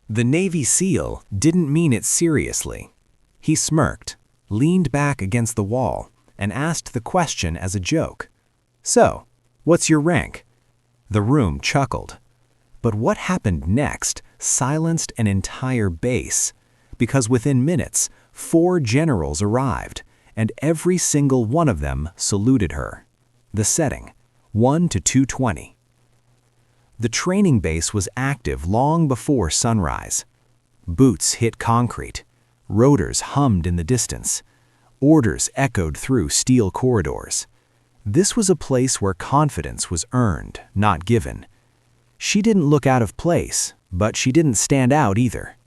The Navy SEAL didn't mean it seriously. He smirked, leaned back against the wall, and asked the question as a joke. "So, what's your rank?" The room chuckled. But what happened next silenced an entire base, because within minutes, 4 generals arrived, and every single one of them saluted her. The setting, 1 to 220. The training base was active long before sunrise. Boots hit concrete. Rotors hummed in the distance. Orders echoed through steel corridors. This was a place where confidence was earned, not given. She didn't look out of place, but she didn't stand out either.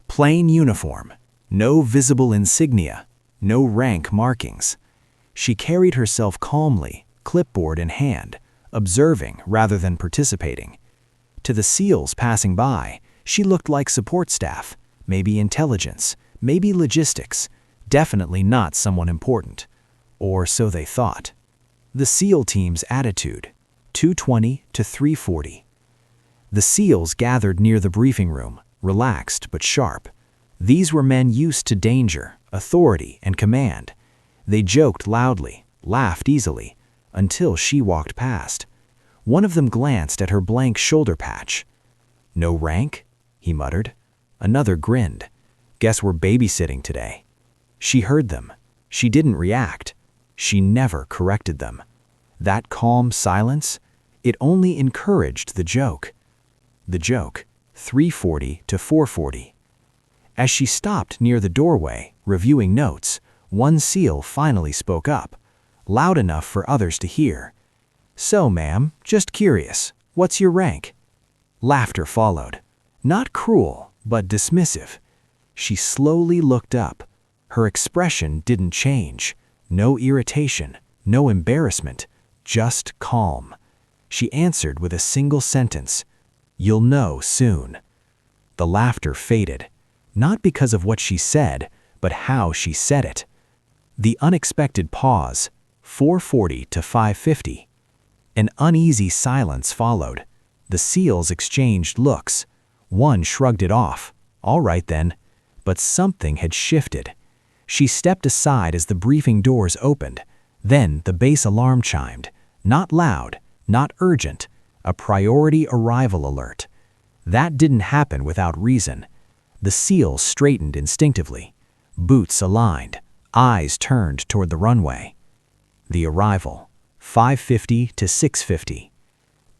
Plain uniform, no visible insignia, no rank markings. She carried herself calmly, clipboard in hand, observing rather than participating. To the SEALs passing by, she looked like support staff, maybe intelligence, maybe logistics, definitely not someone important. Or so they thought. The SEAL team's attitude, 220 to 340. The SEALs gathered near the briefing room, relaxed but sharp. These were men used to danger, authority, and command. They joked loudly, laughed easily, until she walked past. One of them glanced at her blank shoulder patch. "No rank?" he muttered. Another grinned. "Guess we're babysitting today." She heard them. She didn't react. She never corrected them. That calm silence, it only encouraged the joke. The joke, 340 to 440. As she stopped near the doorway, reviewing notes, one SEAL finally spoke up, loud enough for others to hear. "So, ma'am, just curious, what's your rank?" Laughter followed. Not cruel, but dismissive. She slowly looked up. Her expression didn't change. No irritation, no embarrassment, just calm. She answered with a single sentence, "You'll know soon." The laughter faded, not because of what she said, but how she said it. The unexpected pause, 440 to 550. An uneasy silence followed. The SEALs exchanged looks. One shrugged it off. All right then. But something had shifted. She stepped aside as the briefing doors opened. Then the base alarm chimed. Not loud, not urgent, a priority arrival alert. That didn't happen without reason. The SEALs straightened instinctively. Boots aligned, eyes turned toward the runway. The arrival, 550 to 650.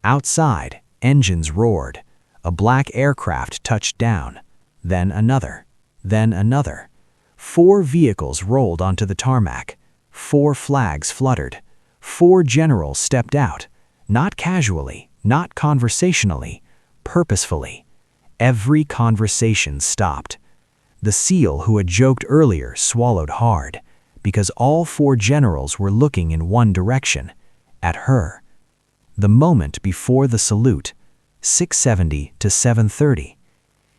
Outside, engines roared. A black aircraft touched down. Then another. Then another. 4 vehicles rolled onto the tarmac. 4 flags fluttered. 4 generals stepped out. Not casually, not conversationally, purposefully. Every conversation stopped. The SEAL who had joked earlier swallowed hard, because all 4 generals were looking in one direction, at her. The moment before the salute, 670 to 730.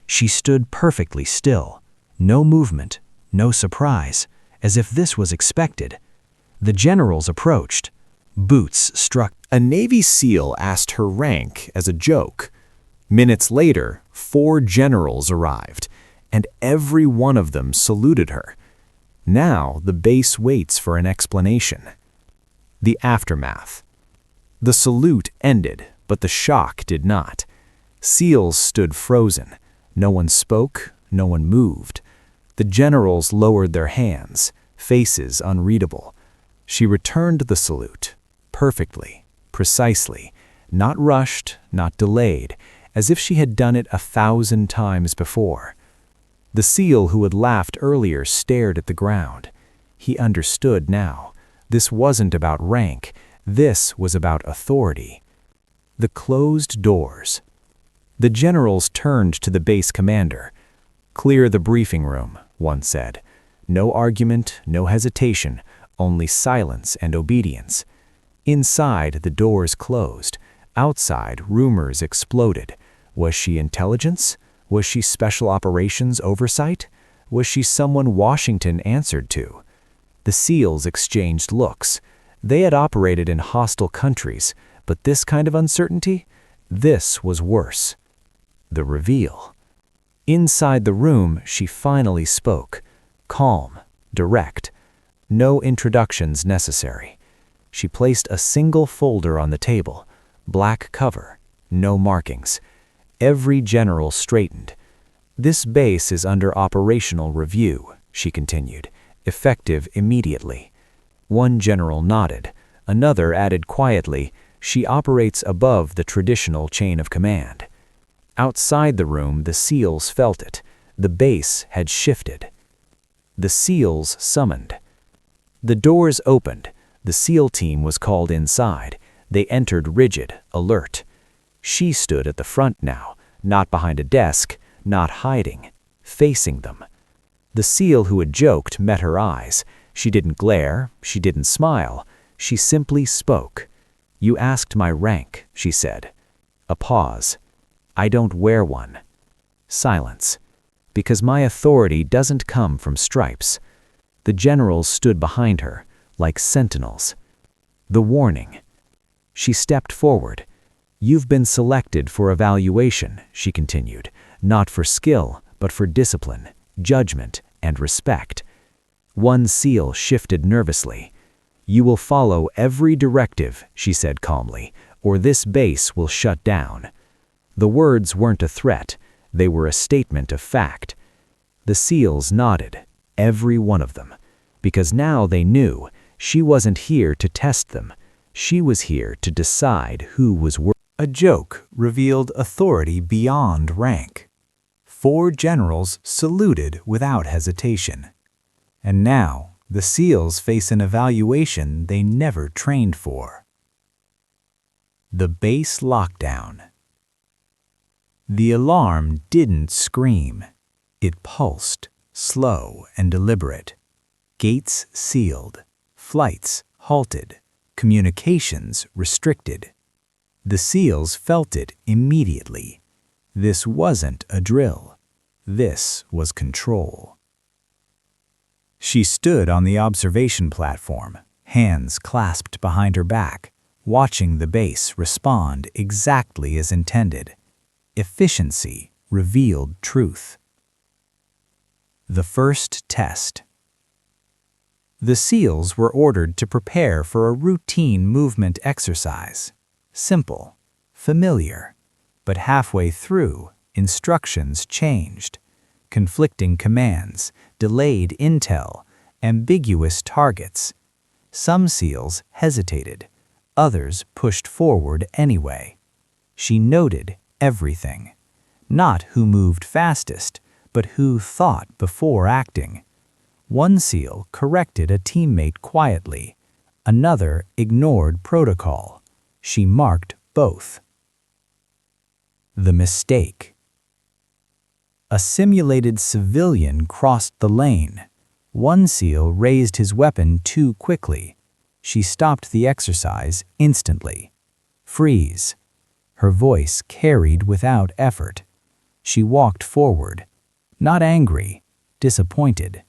She stood perfectly still, no movement, no surprise, as if this was expected. The generals approached. Boots struck. A Navy SEAL asked her rank as a joke. Minutes later, 4 generals arrived, and every one of them saluted her. Now the base waits for an explanation. The aftermath. The salute ended, but the shock did not. SEALs stood frozen. No one spoke, no one moved. The generals lowered their hands, faces unreadable. She returned the salute, perfectly, precisely, not rushed, not delayed, as if she had done it 1,000 times before. The SEAL who had laughed earlier stared at the ground. He understood now. This wasn't about rank. This was about authority. The closed doors. The generals turned to the base commander. "Clear the briefing room," one said. No argument, no hesitation, only silence and obedience. Inside, the doors closed. Outside, rumors exploded. Was she intelligence? Was she special operations oversight? Was she someone Washington answered to? The SEALs exchanged looks. They had operated in hostile countries, but this kind of uncertainty? This was worse. The reveal. Inside the room, she finally spoke, calm, direct, no introductions necessary. She placed a single folder on the table, black cover, no markings. Every general straightened. "This base is under operational review," she continued, "effective immediately." One general nodded. Another added quietly, "She operates above the traditional chain of command." Outside the room, the SEALs felt it. The base had shifted. The SEALs summoned. The doors opened. The SEAL team was called inside. They entered rigid, alert. She stood at the front now, not behind a desk, not hiding, facing them. The SEAL who had joked met her eyes. She didn't glare, she didn't smile. She simply spoke. "You asked my rank," she said. A pause. "I don't wear one." Silence. "Because my authority doesn't come from stripes." The generals stood behind her, like sentinels. The warning. She stepped forward. "You've been selected for evaluation," she continued, "not for skill, but for discipline, judgment, and respect." One SEAL shifted nervously. "You will follow every directive," she said calmly, "or this base will shut down." The words weren't a threat. They were a statement of fact. The SEALs nodded, every one of them, because now they knew she wasn't here to test them. She was here to decide who was worthy. A joke revealed authority beyond rank. 4 generals saluted without hesitation. And now, the SEALs face an evaluation they never trained for. The base lockdown. The alarm didn't scream. It pulsed, slow and deliberate. Gates sealed, flights halted, communications restricted. The SEALs felt it immediately. This wasn't a drill. This was control. She stood on the observation platform, hands clasped behind her back, watching the base respond exactly as intended. Efficiency revealed truth. The first test. The SEALs were ordered to prepare for a routine movement exercise. Simple, familiar, but halfway through, instructions changed. Conflicting commands, delayed intel, ambiguous targets. Some SEALs hesitated, others pushed forward anyway. She noted everything. Not who moved fastest, but who thought before acting. One SEAL corrected a teammate quietly. Another ignored protocol. She marked both. The mistake. A simulated civilian crossed the lane. One SEAL raised his weapon too quickly. She stopped the exercise instantly. Freeze. Her voice carried without effort. She walked forward. Not angry, disappointed.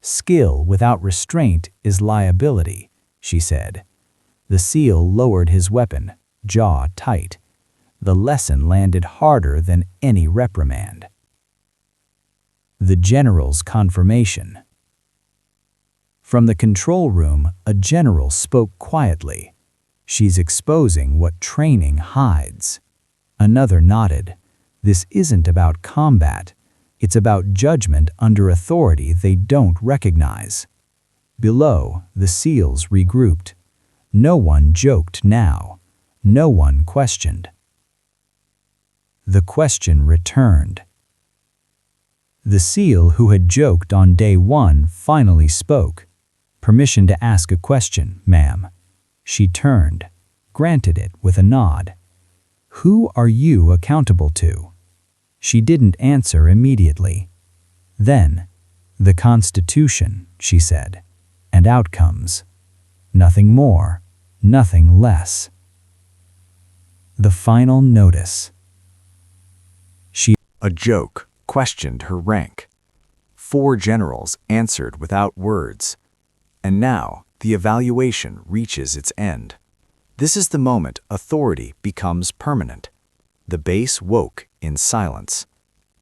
"Skill without restraint is liability," she said. The SEAL lowered his weapon, jaw tight. The lesson landed harder than any reprimand. The general's confirmation. From the control room, a general spoke quietly. "She's exposing what training hides." Another nodded. "This isn't about combat. It's about judgment under authority they don't recognize." Below, the SEALs regrouped. No one joked now. No one questioned. The question returned. The SEAL who had joked on day 1 finally spoke. "Permission to ask a question, ma'am." She turned, granted it with a nod. "Who are you accountable to?" She didn't answer immediately. Then, "The Constitution," she said, "and outcomes. Nothing more, nothing less." The final notice. A joke questioned her rank. 4 generals answered without words. And now, the evaluation reaches its end. This is the moment authority becomes permanent. The base woke in silence.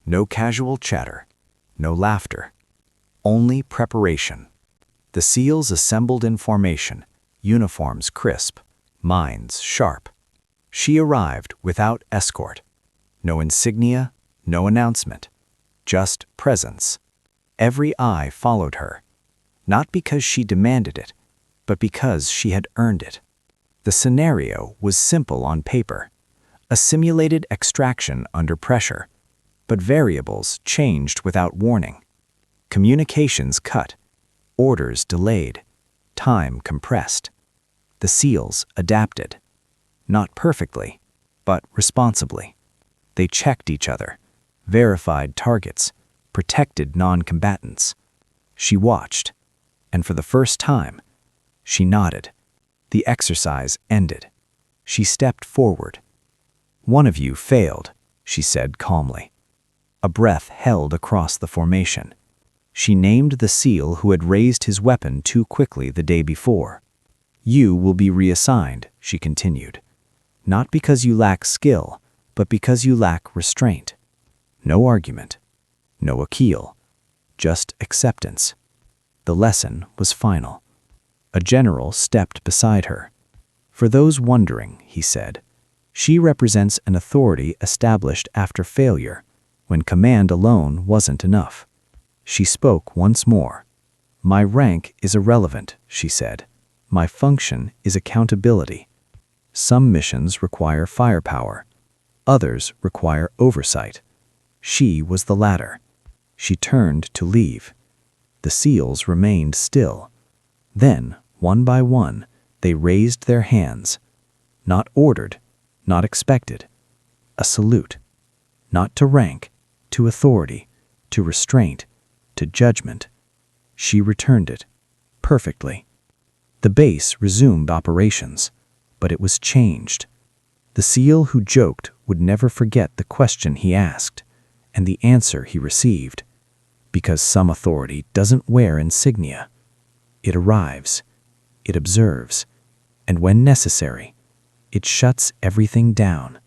No casual chatter, no laughter, only preparation. The SEALs assembled in formation, uniforms crisp, minds sharp. She arrived without escort. No insignia, no announcement, just presence. Every eye followed her, not because she demanded it, but because she had earned it. The scenario was simple on paper, a simulated extraction under pressure, but variables changed without warning. Communications cut, orders delayed, time compressed. The SEALs adapted, not perfectly, but responsibly. They checked each other, verified targets, protected non-combatants. She watched, and for the first time, she nodded. The exercise ended. She stepped forward. "One of you failed," she said calmly. A breath held across the formation. She named the SEAL who had raised his weapon too quickly the day before. "You will be reassigned," she continued. "Not because you lack skill, but because you lack restraint." No argument, no appeal, just acceptance. The lesson was final. A general stepped beside her. "For those wondering," he said, "she represents an authority established after failure, when command alone wasn't enough." She spoke once more. "My rank is irrelevant," she said. "My function is accountability. Some missions require firepower. Others require oversight. She was the latter." She turned to leave. The SEALs remained still. Then, one by one, they raised their hands. Not ordered, not expected. A salute. Not to rank, to authority, to restraint, to judgment. She returned it, perfectly. The base resumed operations, but it was changed. The SEAL who joked would never forget the question he asked, and the answer he received. Because some authority doesn't wear insignia. It arrives, it observes, and when necessary, it shuts everything down.